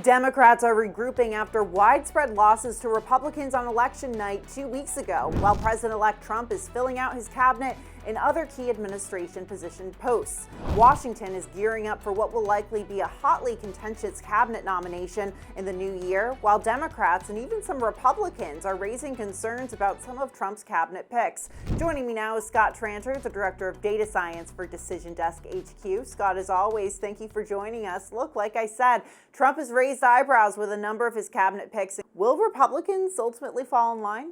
Democrats are regrouping after widespread losses to Republicans on election night 2 weeks ago, while President-elect Trump is filling out his cabinet and other key administration position posts. Washington is gearing up for what will likely be a hotly contentious cabinet nomination in the new year, while Democrats and even some Republicans are raising concerns about some of Trump's cabinet picks. Joining me now is Scott Tranter, the Director of Data Science for Decision Desk HQ. Scott, as always, thank you for joining us. Look, like I said, Trump has raised eyebrows with a number of his cabinet picks. Will Republicans ultimately fall in line?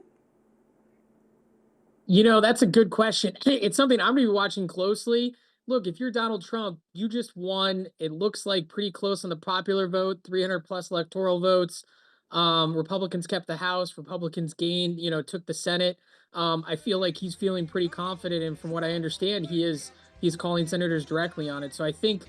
That's a good question. It's something I'm going to be watching closely. Look, if you're Donald Trump, you just won. It looks like pretty close on the popular vote, 300 plus electoral votes. Republicans kept the House. Republicans gained, took the Senate. I feel like he's feeling pretty confident, and from what I understand, he's calling senators directly on it. So I think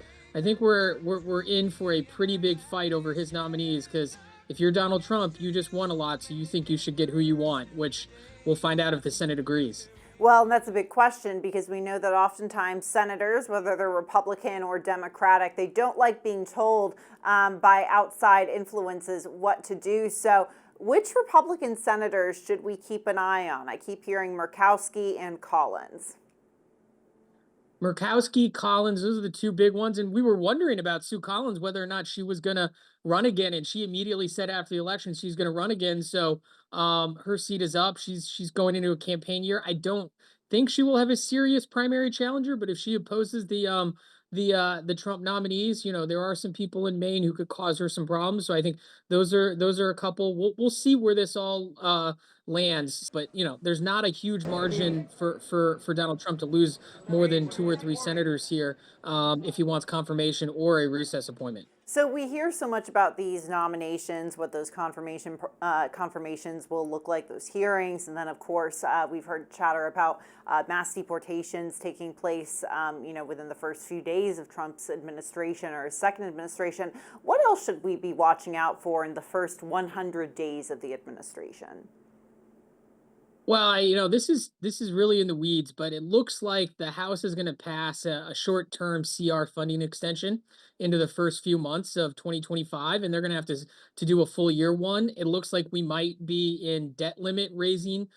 we're in for a pretty big fight over his nominees because if you're Donald Trump, you just won a lot, so you think you should get who you want, which we'll find out if the Senate agrees. Well, and that's a big question because we know that oftentimes senators, whether they're Republican or Democratic, they don't like being told by outside influences what to do. So, which Republican senators should we keep an eye on? I keep hearing Murkowski and Collins. Murkowski, Collins, those are the two big ones. And we were wondering about Sue Collins, whether or not she was going to run again. And she immediately said after the election she's going to run again. So her seat is up. She's going into a campaign year. I don't think she will have a serious primary challenger, but if she opposes the Trump nominees, there are some people in Maine who could cause her some problems. So I think those are a couple. We'll see where this all lands, but there's not a huge margin for Donald Trump to lose more than two or three senators here if he wants confirmation or a recess appointment. So we hear so much about these nominations, what those confirmations will look like, those hearings, and then of course we've heard chatter about mass deportations taking place, within the first few days of Trump's administration or his second administration. What else should we be watching out for in the first 100 days of the administration? Well, this is really in the weeds, but it looks like the House is going to pass a short-term CR funding extension into the first few months of 2025, and they're going to have to do a full year one. It looks like we might be in debt limit raising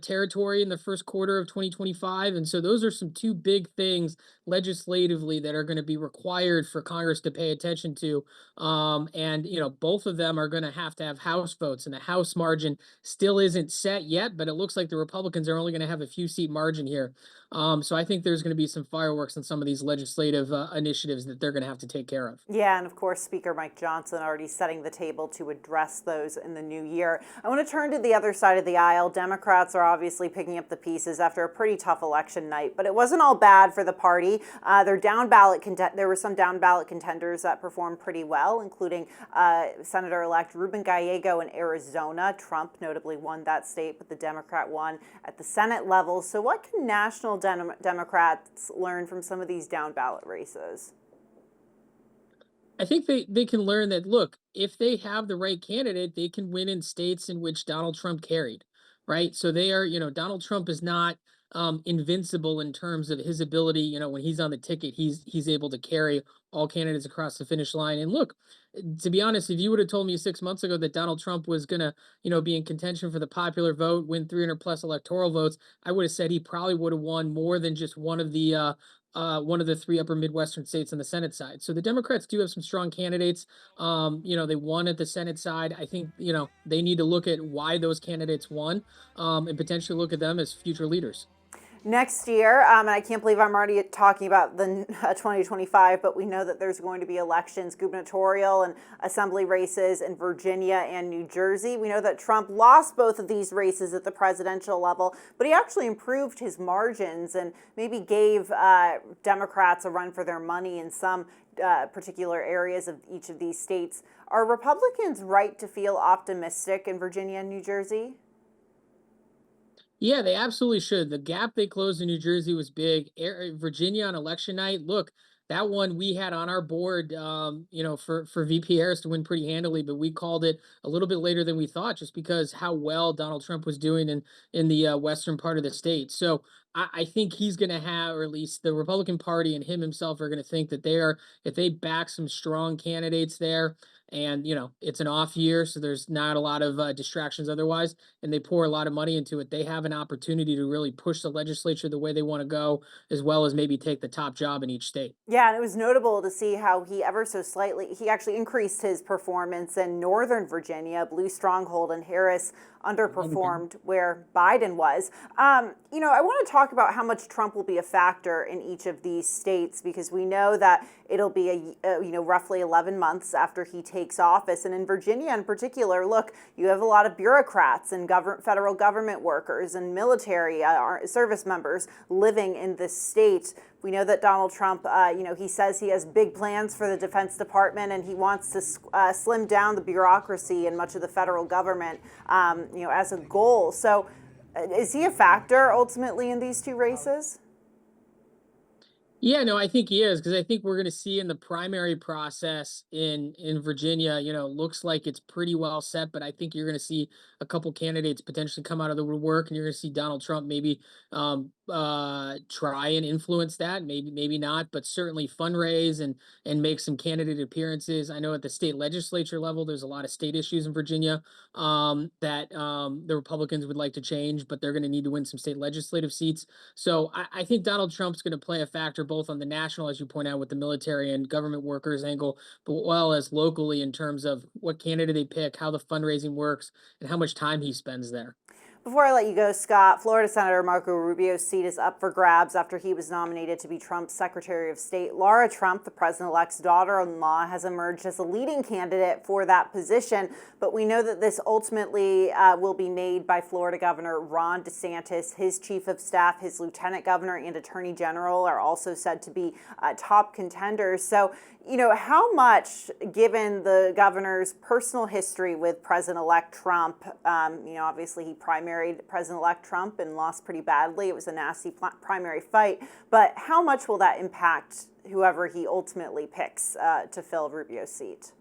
territory in the first quarter of 2025, and so those are some two big things legislatively that are going to be required for Congress to pay attention to. And both of them are going to have House votes, and the House margin still isn't set yet, but it looks like the Republicans are only going to have a few seat margin here. So I think there's going to be some fireworks in some of these legislative initiatives that they're going to have to take care of. Yeah, and of course, Speaker Mike Johnson already setting the table to address those in the new year. I want to turn to the other side of the aisle. Democrats are obviously picking up the pieces after a pretty tough election night, but it wasn't all bad for the party. There were some down ballot contenders that performed pretty well, including Senator-elect Ruben Gallego in Arizona. Trump notably won that state, but the Democrat won at the Senate level. So what can national Democrats learn from some of these down ballot races? I think they can learn that, look, if they have the right candidate, they can win in states in which Donald Trump carried, right? So Donald Trump is not invincible in terms of his ability. When he's on the ticket, he's able to carry all candidates across the finish line. And look, to be honest, if you would have told me 6 months ago that Donald Trump was gonna, be in contention for the popular vote, win 300 plus electoral votes, I would have said he probably would have won more than just one of the three upper Midwestern states on the Senate side. So the Democrats do have some strong candidates. They won at the Senate side. I think, they need to look at why those candidates won, and potentially look at them as future leaders. Next year, and I can't believe I'm already talking about the 2025, but we know that there's going to be elections, gubernatorial and assembly races in Virginia and New Jersey. We know that Trump lost both of these races at the presidential level, but he actually improved his margins and maybe gave Democrats a run for their money in some particular areas of each of these states. Are Republicans right to feel optimistic in Virginia and New Jersey? Yeah, they absolutely should. The gap they closed in New Jersey was big. Virginia on election night, look, that one we had on our board, for VP Harris to win pretty handily, but we called it a little bit later than we thought, just because how well Donald Trump was doing in the western part of the state. So I think he's going to have, or at least the Republican Party and him himself are going to think that if they back some strong candidates there, and it's an off year, so there's not a lot of distractions otherwise, and they pour a lot of money into it. They have an opportunity to really push the legislature the way they want to go, as well as maybe take the top job in each state. Yeah, and it was notable to see how he ever so slightly, he actually increased his performance in Northern Virginia, blue stronghold, and Harris Republican. underperformed where Biden was. I want to talk about how much Trump will be a factor in each of these states, because we know that it'll be roughly 11 months after he takes office. And in Virginia in particular, look, you have a lot of bureaucrats and federal government workers and military service members living in this state. We know that Donald Trump, he says he has big plans for the Defense Department, and he wants to slim down the bureaucracy in much of the federal government, as a goal. So, is he a factor ultimately in these two races? Yeah, no, I think he is, because I think we're going to see in the primary process in Virginia, looks like it's pretty well set, but I think you're going to see a couple candidates potentially come out of the woodwork, and you're going to see Donald Trump maybe try and influence that, maybe not, but certainly fundraise and make some candidate appearances. I know at the state legislature level, there's a lot of state issues in Virginia that the Republicans would like to change, but they're going to need to win some state legislative seats. So I think Donald Trump's going to play a factor both on the national, as you point out, with the military and government workers angle, but well as locally in terms of what candidate they pick, how the fundraising works, and how much time he spends there. Before I let you go, Scott, Florida Senator Marco Rubio's seat is up for grabs after he was nominated to be Trump's Secretary of State. Laura Trump, the president-elect's daughter-in-law, has emerged as a leading candidate for that position. But we know that this ultimately will be made by Florida Governor Ron DeSantis. His chief of staff, his lieutenant governor, and attorney general are also said to be top contenders. So, how much, given the governor's personal history with President-elect Trump, obviously he primaried President-elect Trump and lost pretty badly. It was a nasty primary fight. But how much will that impact whoever he ultimately picks to fill Rubio's seat?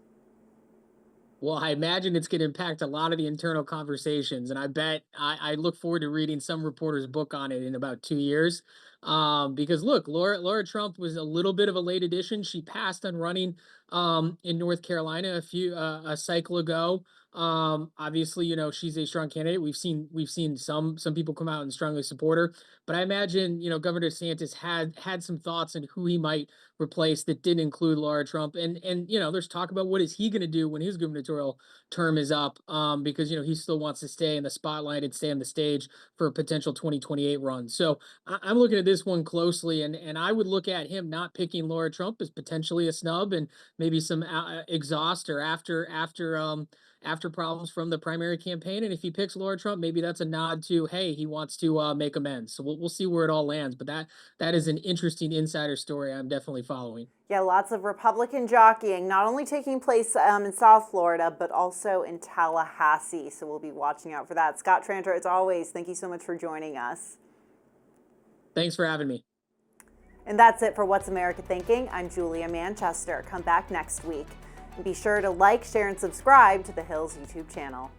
Well, I imagine it's going to impact a lot of the internal conversations, and I bet I look forward to reading some reporter's book on it in about 2 years. Because look, Laura Trump was a little bit of a late addition. She passed on running in North Carolina a cycle ago. Obviously, she's a strong candidate. We've seen some people come out and strongly support her, but I imagine Governor DeSantis had some thoughts on who he might replace that didn't include Laura Trump. And there's talk about what is he going to do when his gubernatorial term is up, because he still wants to stay in the spotlight and stay on the stage for a potential 2028 run. So I'm looking at this one closely, and I would look at him not picking Laura Trump as potentially a snub and maybe some exhaust or after problems from the primary campaign. And if he picks Laura Trump, maybe that's a nod to, hey, he wants to make amends. So we'll see where it all lands. But that is an interesting insider story I'm definitely following. Yeah, lots of Republican jockeying, not only taking place in South Florida, but also in Tallahassee. So we'll be watching out for that. Scott Tranter, as always, thank you so much for joining us. Thanks for having me. And that's it for What's America Thinking. I'm Julia Manchester. Come back next week. And be sure to like, share, and subscribe to the Hills YouTube channel.